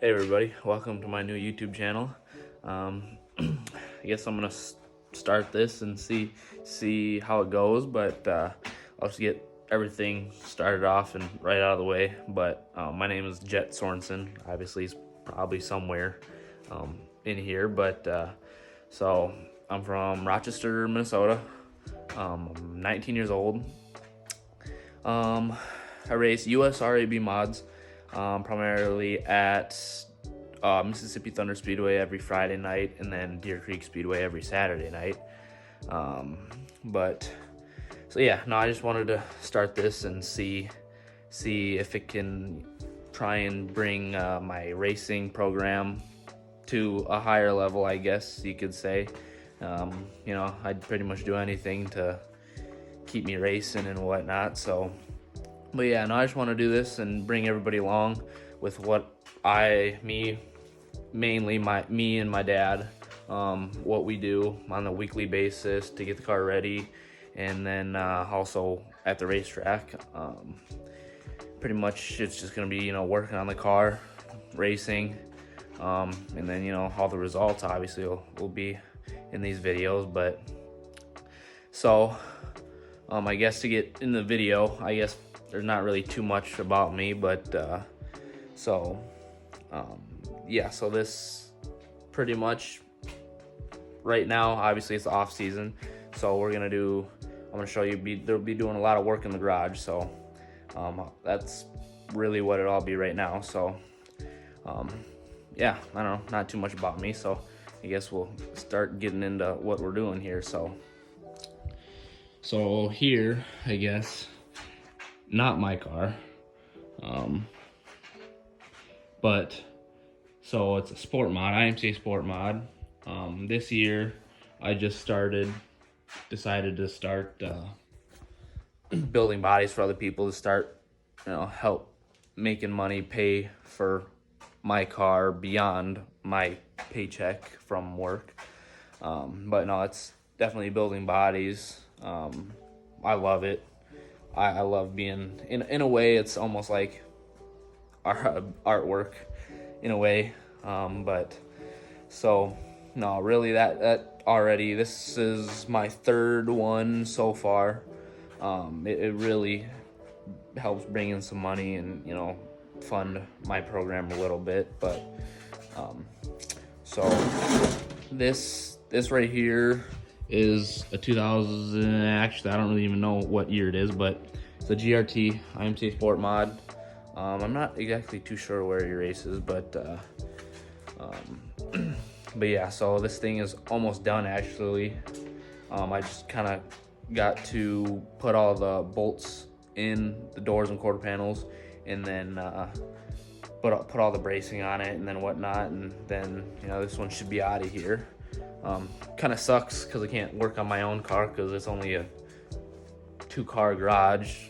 Hey everybody, welcome to my new YouTube channel. I guess I'm gonna start this and see how it goes, but I'll just get everything started off and right out of the way. But my name is Jett Sorensen. Obviously, it's probably somewhere in here, but so I'm from Rochester, Minnesota. I'm 19 years old. I race US RAB mods. Primarily at Mississippi Thunder Speedway every Friday night, and then Deer Creek Speedway every Saturday night. I just wanted to start this and see if it can try and bring my racing program to a higher level, I guess you could say. I'd pretty much do anything to keep me racing and whatnot. I just want to do this and bring everybody along with me and my dad, what we do on a weekly basis to get the car ready, and then also at the racetrack. Pretty much it's just going to be, working on the car, racing, and then, all the results obviously will be in these videos. But I guess to get in the video, I guess there's not really too much about me, but so this pretty much right now, obviously it's the off season, so I'm gonna show you, they'll be doing a lot of work in the garage, so that's really what it'll all be right now. So I don't know, not too much about me, so I guess we'll start getting into what we're doing here. So here, I guess, not my car, but so it's a sport mod, IMCA sport mod. This year I just decided to start building bodies for other people, to start help making money, pay for my car beyond my paycheck from work. But no, it's definitely building bodies. I love it. I love being, in a way, it's almost like artwork in a way. Really that already, this is my third one so far. It really helps bring in some money and, fund my program a little bit. But this right here is a 2000, actually I don't really even know what year it is, but it's a GRT IMCA Sport mod. I'm not exactly too sure where he races, but yeah, so this thing is almost done actually. I just kind of got to put all the bolts in the doors and quarter panels, and then put all the bracing on it and then whatnot, and then this one should be out of here. Kind of sucks because I can't work on my own car because it's only a 2-car garage.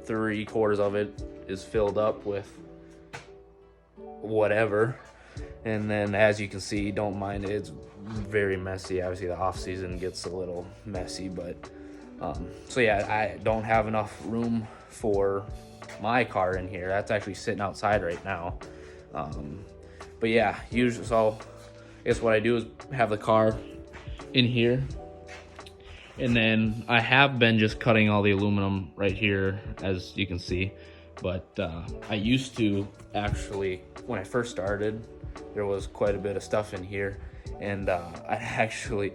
3/4 of it is filled up with whatever, and then as you can see, don't mind it, it's very messy. Obviously the off season gets a little messy, but I don't have enough room for my car in here. That's actually sitting outside right now. Usually, so I guess what I do is have the car in here, and then I have been just cutting all the aluminum right here, as you can see. But I used to actually, when I first started, there was quite a bit of stuff in here, and I'd actually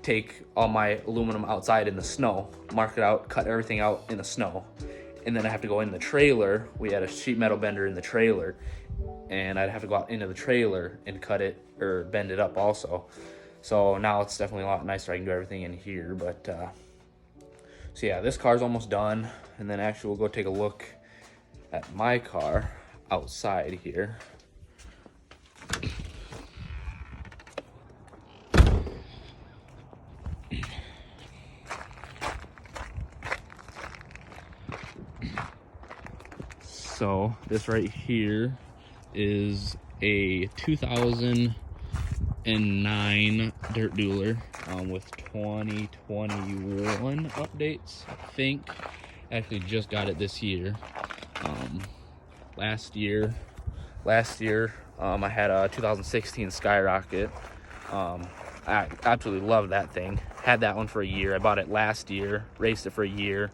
take all my aluminum outside in the snow, mark it out, cut everything out in the snow, and then I have to go in the trailer. We had a sheet metal bender in the trailer, and I'd have to go out into the trailer and cut it or bend it up also. So now it's definitely a lot nicer. I can do everything in here. But this car's almost done, and then actually we'll go take a look at my car outside here. So this right here is a 2009 dirt Dueler with 2021 updates, I think. Actually just got it this year. Last year last year I had a 2016 Skyrocket. I absolutely loved that thing. Had that one for a year. I bought it last year, raced it for a year,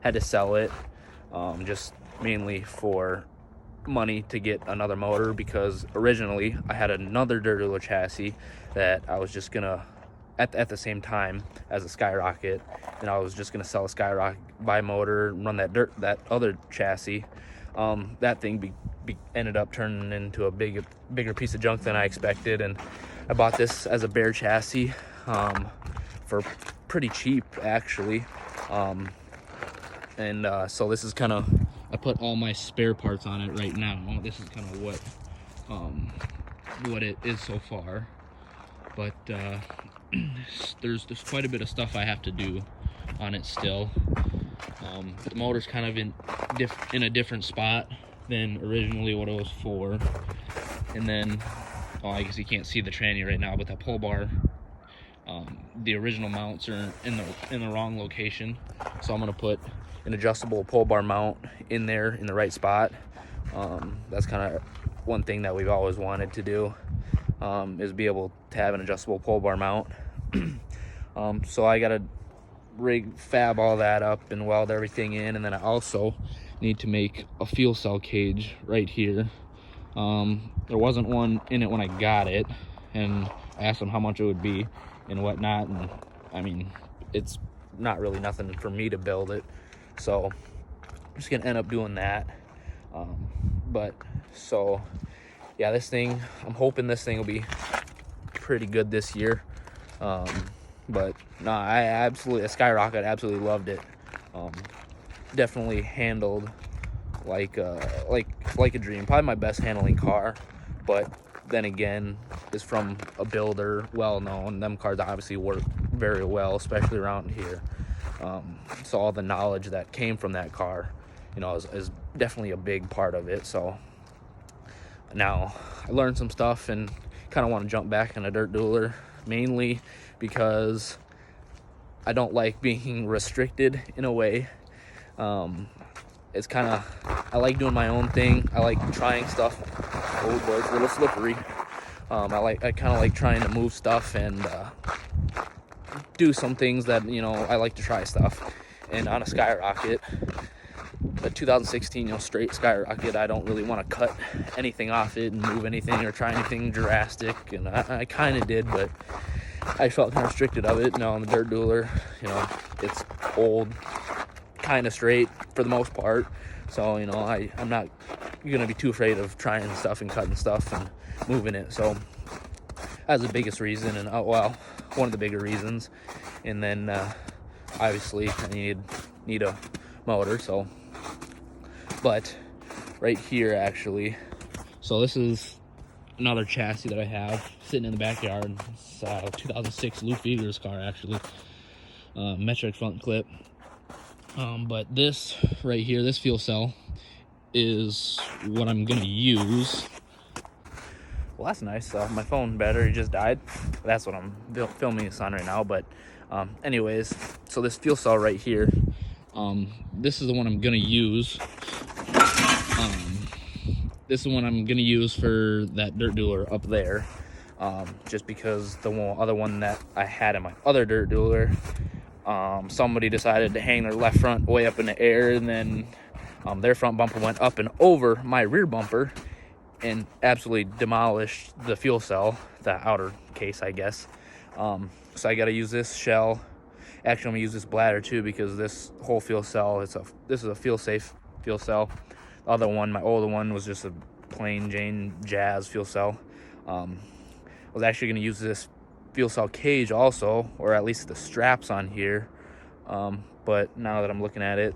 had to sell it, just mainly for money to get another motor, because originally I had another Dueler chassis that I was just gonna at the same time as a Skyrocket, and I was just gonna sell a Skyrocket bi-motor and run that other chassis. That thing ended up turning into a bigger piece of junk than I expected, and I bought this as a bare chassis for pretty cheap actually. So this is kind of, I put all my spare parts on it right now. This is kind of what it is so far, but there's quite a bit of stuff I have to do on it still. The motor's kind of in a different spot than originally what it was for, and then I guess you can't see the tranny right now, but that pull bar, the original mounts are in the wrong location, so I'm gonna put an adjustable pull bar mount in there in the right spot. That's kind of one thing that we've always wanted to do, is be able to have an adjustable pull bar mount. So I gotta fab all that up and weld everything in, and then I also need to make a fuel cell cage right here. There wasn't one in it when I got it, and I asked them how much it would be and whatnot, and I mean, it's not really nothing for me to build it, so I'm just gonna end up doing that. But so yeah, this thing, I'm hoping this thing will be pretty good this year. But no, a Skyrocket, absolutely loved it. Definitely handled like a dream. Probably my best handling car, but then again, is from a builder, well known. Them cars obviously work very well, especially around here. So all the knowledge that came from that car, you know, is definitely a big part of it. So now I learned some stuff and kind of want to jump back in a dirt dueler, mainly because I don't like being restricted in a way. It's kind of, I like doing my own thing. I like trying stuff. Oh boy, it's a little slippery. I kind of like trying to move stuff and do some things that, you know, I like to try stuff. And on a Skyrocket, a 2016, you know, straight Skyrocket, I don't really want to cut anything off it and move anything or try anything drastic. And I kind of did, but I felt kind of restricted of it. Now on the dirt dueler, you know, it's old, kind of straight for the most part, so you know, I'm not gonna be too afraid of trying stuff and cutting stuff and moving it. So that's the biggest reason, and well, one of the bigger reasons. And then obviously I need a motor. So, but right here actually, so this is another chassis that I have sitting in the backyard. It's a 2006 Lou Fieger's car actually, metric front clip. But this right here, this fuel cell, is what I'm gonna use. Well, that's nice. My phone battery just died. That's what I'm filming this on right now. But anyways, so this fuel cell right here, this is the one I'm gonna use. This is the one I'm gonna use for that dirt dueler up there. Just because the other one that I had in my other dirt dueler, somebody decided to hang their left front way up in the air, and then their front bumper went up and over my rear bumper and absolutely demolished the fuel cell, the outer case, I guess. So I got to use this shell. Actually, I'm gonna use this bladder too, because this whole fuel cell, this is a feel safe fuel cell. The other one, my older one, was just a plain Jane Jazz fuel cell. I was actually gonna use this fuel cell cage also, or at least the straps on here, but now that I'm looking at it,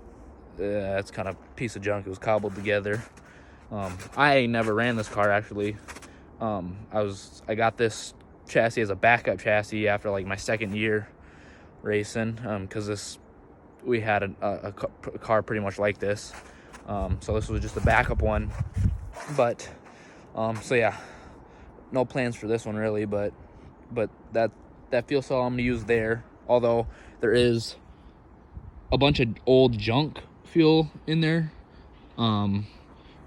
it's kind of a piece of junk. It was cobbled together. I never ran this car actually. I got this chassis as a backup chassis after like my second year racing, because we had a car pretty much like this, so this was just a backup one. But so yeah, no plans for this one really, but that fuel cell I'm gonna use there, although there is a bunch of old junk fuel in there,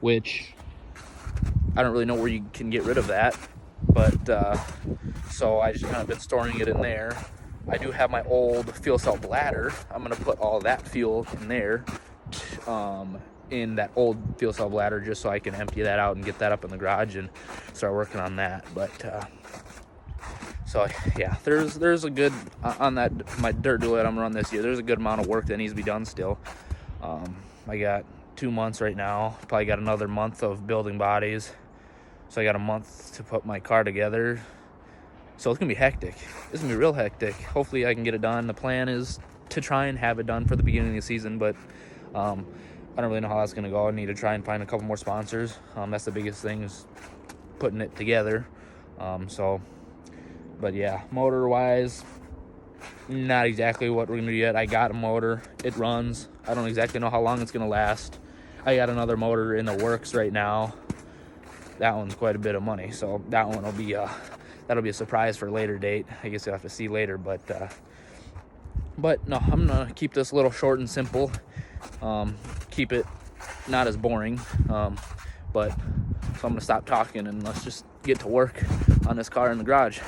which I don't really know where you can get rid of that, but so I just kind of been storing it in there. I do have my old fuel cell bladder. I'm gonna put all that fuel in there, in that old fuel cell bladder, just so I can empty that out and get that up in the garage and start working on that. But so yeah, there's a good on that my dirt dueler I'm gonna run this year. There's a good amount of work that needs to be done still. I got 2 months right now. Probably got another month of building bodies. So I got a month to put my car together. So it's gonna be hectic. It's gonna be real hectic. Hopefully I can get it done. The plan is to try and have it done for the beginning of the season, but I don't really know how that's gonna go. I need to try and find a couple more sponsors. That's the biggest thing, is putting it together. But yeah, motor wise, not exactly what we're gonna do yet. I got a motor, it runs. I don't exactly know how long it's gonna last. I got another motor in the works right now. That one's quite a bit of money, so that one will be that'll be a surprise for a later date. I guess you'll have to see later, but no, I'm gonna keep this a little short and simple. Keep it not as boring. But so I'm gonna stop talking and let's just get to work on this car in the garage.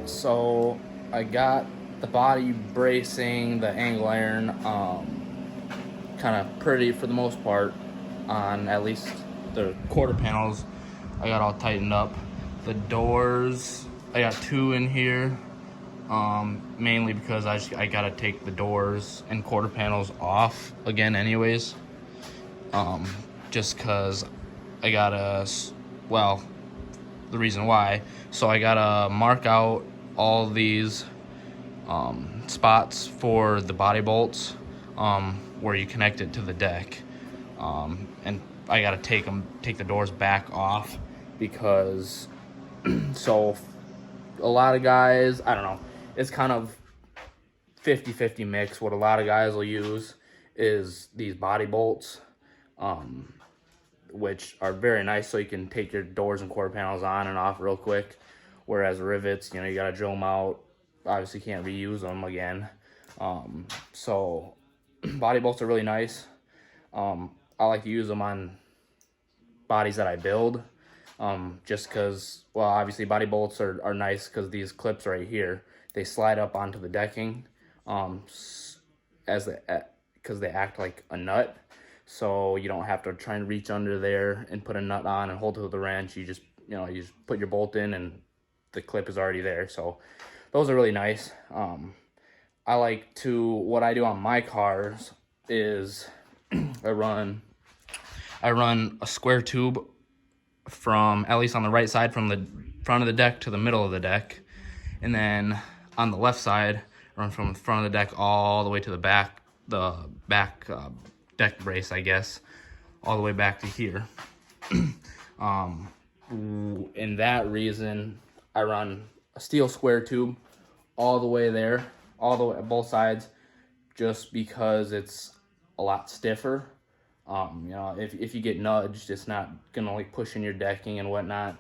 So I got the body bracing, the angle iron, kind of pretty for the most part on at least the quarter panels. I got all tightened up. The doors, I got 2 in here, mainly because I gotta take the doors and quarter panels off again anyways, just cause I gotta, well, the reason why, so I gotta mark out all these spots for the body bolts, where you connect it to the deck, and I gotta take the doors back off, because so a lot of guys, I don't know, it's kind of 50-50 mix. What a lot of guys will use is these body bolts, which are very nice, so you can take your doors and quarter panels on and off real quick. Whereas rivets, you gotta drill them out. Obviously can't reuse them again. So body bolts are really nice. I like to use them on bodies that I build, just because, well, obviously body bolts are nice because these clips right here, they slide up onto the decking, because they act like a nut. So you don't have to try and reach under there and put a nut on and hold it with a wrench. You just put your bolt in and the clip is already there. So those are really nice. I like to, what I do on my cars is I run a square tube from, at least on the right side, from the front of the deck to the middle of the deck. And then on the left side, I run from the front of the deck all the way to the back deck brace, I guess, all the way back to here. In that reason, I run a steel square tube all the way there, all the way, both sides, just because it's a lot stiffer. If you get nudged, it's not gonna like push in your decking and whatnot.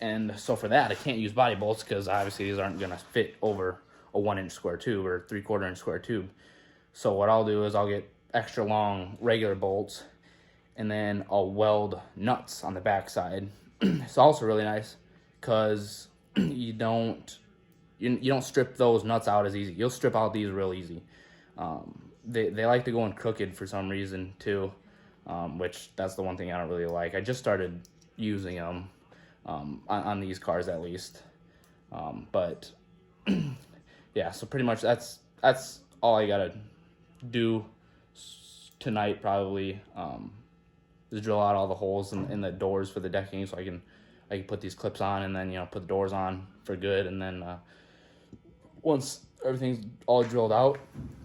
And so for that, I can't use body bolts because obviously these aren't gonna fit over a 1-inch square tube or 3/4 inch square tube. So what I'll do is I'll get extra long regular bolts, and then I'll weld nuts on the back side it's also really nice because you don't strip those nuts out as easy. You'll strip out these real easy. They like to go in crooked for some reason too, which that's the one thing I don't really like. I just started using them on these cars at least, but yeah. So pretty much that's all I gotta do tonight probably. Is drill out all the holes in the doors for the decking so I can put these clips on, and then put the doors on for good, and then once everything's all drilled out,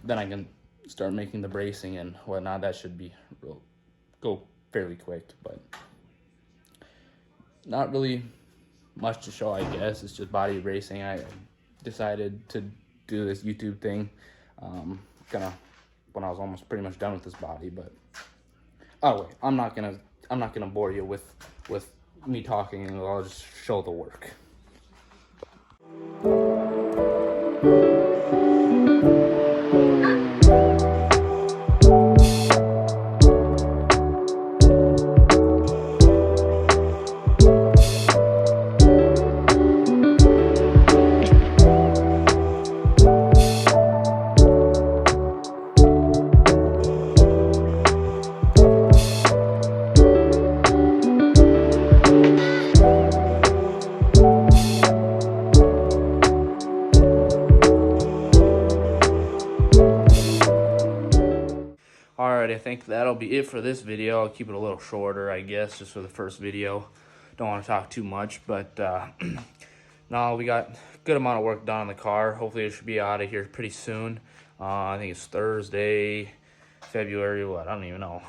then I can start making the bracing and whatnot. That should go fairly quick, but not really much to show, I guess. It's just body bracing. I decided to do this YouTube thing kind of when I was almost pretty much done with this body, but oh wait, I'm not gonna bore you with me talking, and I'll just show the work. Alright, I think that'll be it for this video. I'll keep it a little shorter, I guess, just for the first video. Don't want to talk too much, but no, we got a good amount of work done on the car. Hopefully it should be out of here pretty soon. I think it's Thursday, February, what? I don't even know.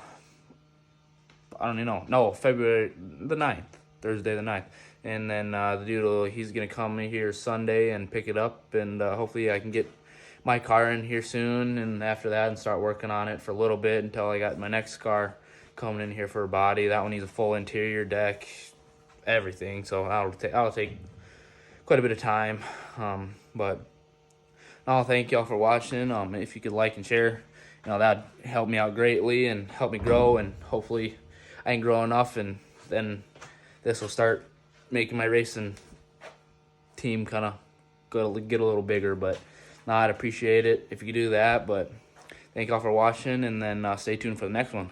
No, February the 9th. Thursday the 9th. And then the dude, he's going to come in here Sunday and pick it up, and hopefully I can get my car in here soon, and after that and start working on it for a little bit until I got my next car coming in here for a body. That one needs a full interior deck, everything, so that'll take quite a bit of time, but I'll thank y'all for watching. If you could like and share, that'd help me out greatly and help me grow, and hopefully I can grow enough, and then this will start making my racing team kind of get a little bigger. But I'd appreciate it if you could do that. But thank y'all for watching, and then stay tuned for the next one.